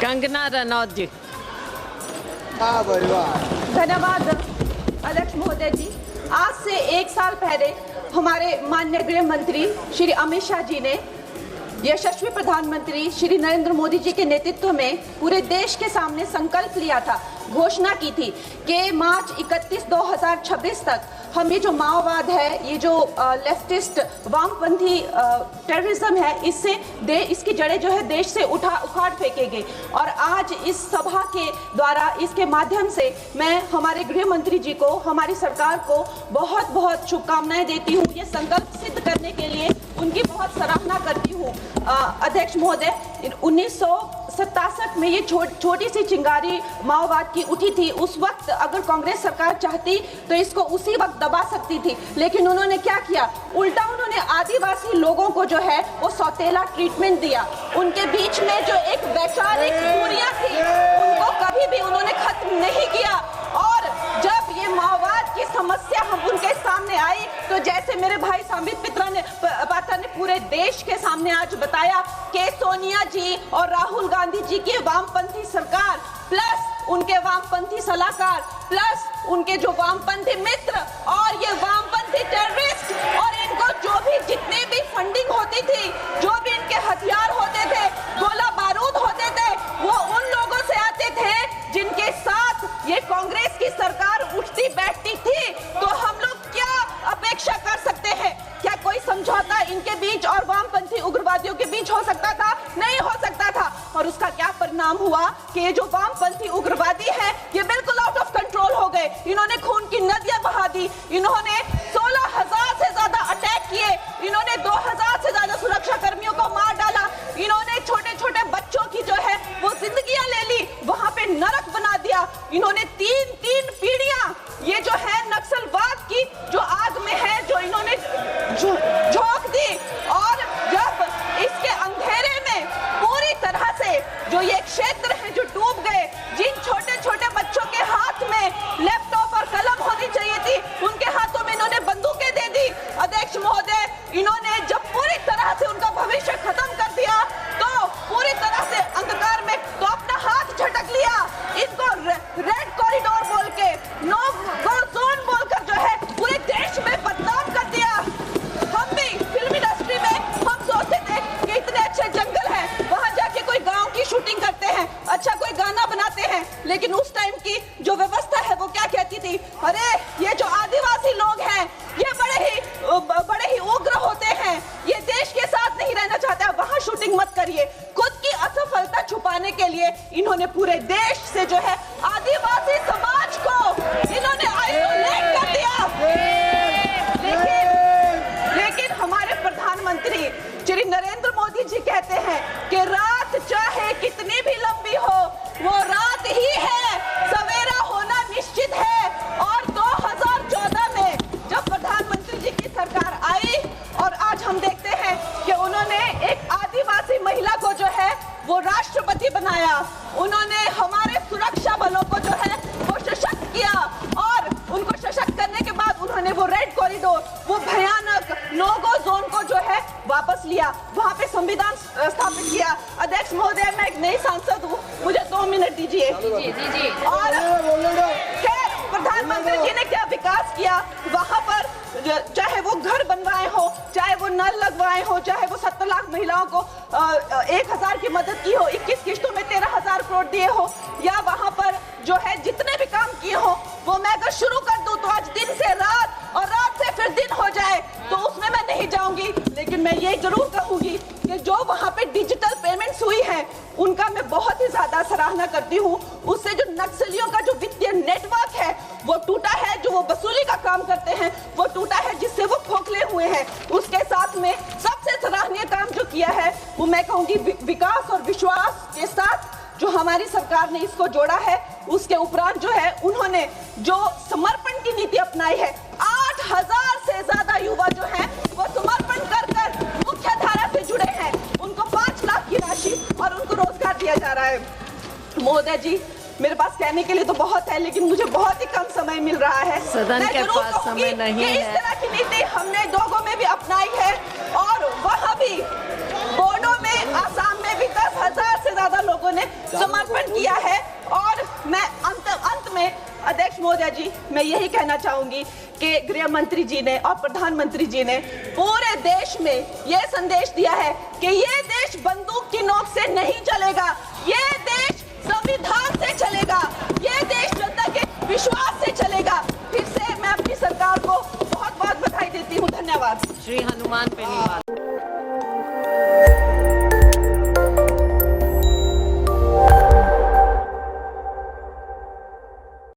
कंगना रनौत जी। धन्यवाद अध्यक्ष महोदय जी। आज से 1 साल पहले हमारे माननीय गृह मंत्री श्री अमित शाह जी ने यशस्वी प्रधानमंत्री श्री नरेंद्र मोदी जी के नेतृत्व में पूरे देश के सामने संकल्प लिया था, घोषणा की थी कि मार्च 31, 2026 तक हम ये जो माओवाद है, ये जो लेफ्टिस्ट वामपंथी टेररिज्म है, इसकी जड़ें जो है देश से उखाड़ फेंकेंगे। और आज इस सभा के द्वारा, इसके माध्यम से मैं हमारे गृह मंत्री जी को, हमारी सरकार को बहुत बहुत शुभकामनाएं देती हूँ। ये संकल्प सिद्ध करने के लिए उनकी बहुत सराहना करती हूँ। अध्यक्ष महोदय, 1967 में ये छोटी सी चिंगारी माओवाद की उठी थी। उस वक्त अगर कांग्रेस सरकार चाहती तो इसको उसी वक्त दबा सकती थी, लेकिन उन्होंने क्या किया, उल्टा उन्होंने आदिवासी लोगों को जो है वो सौतेला ट्रीटमेंट दिया। उनके बीच में जो एक वैचारिक दूरियां थी उनको कभी भी उन्होंने खत्म नहीं किया। और जब ये माओवाद की समस्या हम उनके सामने आई तो जैसे मेरे भाई संबित पात्रा ने पूरे देश के सामने आज बताया कि सोनिया जी और राहुल गांधी जी की वामपंथी सरकार प्लस उनके वामपंथी सलाहकार प्लस उनके जो वामपंथी मित्र और ये वामपंथी टेररिस्ट और इनको जो भी जितने भी फंडिंग होती थी, जो भी इनके हथियार होते थे, गोला बारूद होते थे, वो उन लोगों से आते थे जिनके साथ ये कांग्रेस की सरकार उठती बैठती थी। तो हम लोग क्या अपेक्षा कर सकते हैं? क्या कोई समझौता इनके बीच और वामपंथी उग्रवादियों के बीच हो सकता था? नहीं हो सकता था। और उसका क्या परिणाम हुआ कि ये जो वामपंथी उग्रवादी हैं, ये बिल्कुल आउट ऑफ कंट्रोल हो गए। इन्होंने खून की नदियां बहा दी, इन्होंने 16,000 से ज्यादा अटैक किए, इन्होंने 2,000 से ज्यादा सुरक्षा कर्मियों को मार डाला, इन्होंने छोटे छोटे बच्चों की जो है वो जिंदगियां ले ली, वहां पे नरक बना दिया। इन्होंने तीन पीढ़ियां ये जो है नक्सलवाद की जो आग में है, जो इन्होंने झोंक दी। और जब इसके अंधेरे में पूरी तरह से जो ये क्षेत्र है जो डूब गए, जिन छोटे छोटे बच्चों के हाथ में लैपटॉप और कलम होनी चाहिए थी, उनके हाथों में इन्होंने बंदूकें दे दी। अध्यक्ष महोदय, इन्होंने जब पूरी तरह से उनका भविष्य खत्म कर दिया तो पूरी तरह से अंधकार में तो अपना हाथ झटक लिया। इनको रेड कॉरिडोर बोल के, नो गो जोन बोलकर जो है पूरे देश में बदनाम कर दिया। हम भी फिल्म इंडस्ट्री में हम सोचते थे कि इतने अच्छे जंगल हैं, वहां जाके कोई गांव की शूटिंग करते हैं, अच्छा कोई गाना बनाते हैं, लेकिन उस टाइम की जो व्यवस्था है वो क्या कहती थी, अरे ये जो आदिवासी लोग हैं ये बड़े ही उग्र होते हैं, ये देश के साथ नहीं रहना चाहते, वहां शूटिंग मत करिए। खुद की असफलता छुपाने के लिए इन्होंने पूरे देश से जो है आदिवासी समाज को इन्होंने आइसोलेट कर दिया। लेकिन हमारे प्रधानमंत्री श्री नरेंद्र मोदी जी कहते हैं कि रात चाहे कितनी भी लंबी हो, वो रात ही है, सवेरा होना निश्चित है। और 2014 में जब प्रधानमंत्री जी की सरकार आई और आज हम देखते हैं कि उन्होंने एक आदिवासी महिला को जो है वो राष्ट्रपति बनाया, उन्होंने हमारे सुरक्षा बलों को जो है वो सशक्त किया और उनको सशक्त करने के बाद उन्होंने वो रेड कॉरिडोर, वो भयानक नो गो जोन को जो है वापस लिया, वहां पे संविधान स्थापित किया। अध्यक्ष महोदय, मैं एक नई सांसद हूँ, मुझे 2 मिनट दीजिए। और प्रधानमंत्री जी ने क्या विकास किया वहां पर, चाहे वो घर बनवाए हो, चाहे वो नल लगवाए हो, चाहे वो 70 लाख महिलाओं को 1,000 की मदद की हो, 21 किस्तों में 13,000 करोड़ दिए हो, या वहां पर जो है जितने भी काम किए हो वो मैं अगर शुरू कर दूं तो आज दिन से रात और रात से फिर दिन हो जाए, तो उसमें मैं नहीं जाऊंगी। लेकिन मैं ये जरूर कहूंगी कि जो वहां पे डिजिटल पेमेंट्स हुई है उनका मैं बहुत ही ज्यादा सराहना करती हूँ। उससे जो नक्सलियों का जो वित्तीय नेटवर्क है वो टूटा है, जो वो वसूली का काम करते हैं वो टूटा है, जिससे वो खोखले हुए हैं। उसके साथ में सबसे सराहनीय काम जो किया है वो मैं कहूंगी विकास और विश्वास के साथ जो हमारी सरकार ने इसको जोड़ा है। उसके उपरांत जो है उन्होंने जो समर्पण की नीति अपनाई है, 8,000 से ज्यादा युवा जो हैं वो समर्पण कर मुख्य धारा से जुड़े हैं, उनको 5 लाख की राशि और उनको रोजगार दिया जा रहा है। महोदय जी, मेरे पास कहने के लिए तो बहुत है, लेकिन मुझे बहुत ही कम समय मिल रहा है। सदन के पास समय नहीं है। इस तरह की नीति हमने दोगो में भी अपनाई है और वहाँ भी बोडो में, आसाम में भी 10,000 से ज्यादा लोगों ने समर्पण मैं यही कहना चाहूंगी कि गृह मंत्री जी ने और प्रधानमंत्री जी ने पूरे देश में यह संदेश दिया है कि ये देश बंदूक की नोक से नहीं चलेगा, ये देश संविधान से चलेगा, ये देश जनता के विश्वास से चलेगा। फिर से मैं अपनी सरकार को बहुत बहुत बधाई देती हूँ। धन्यवाद। श्री हनुमान बेनीवाल।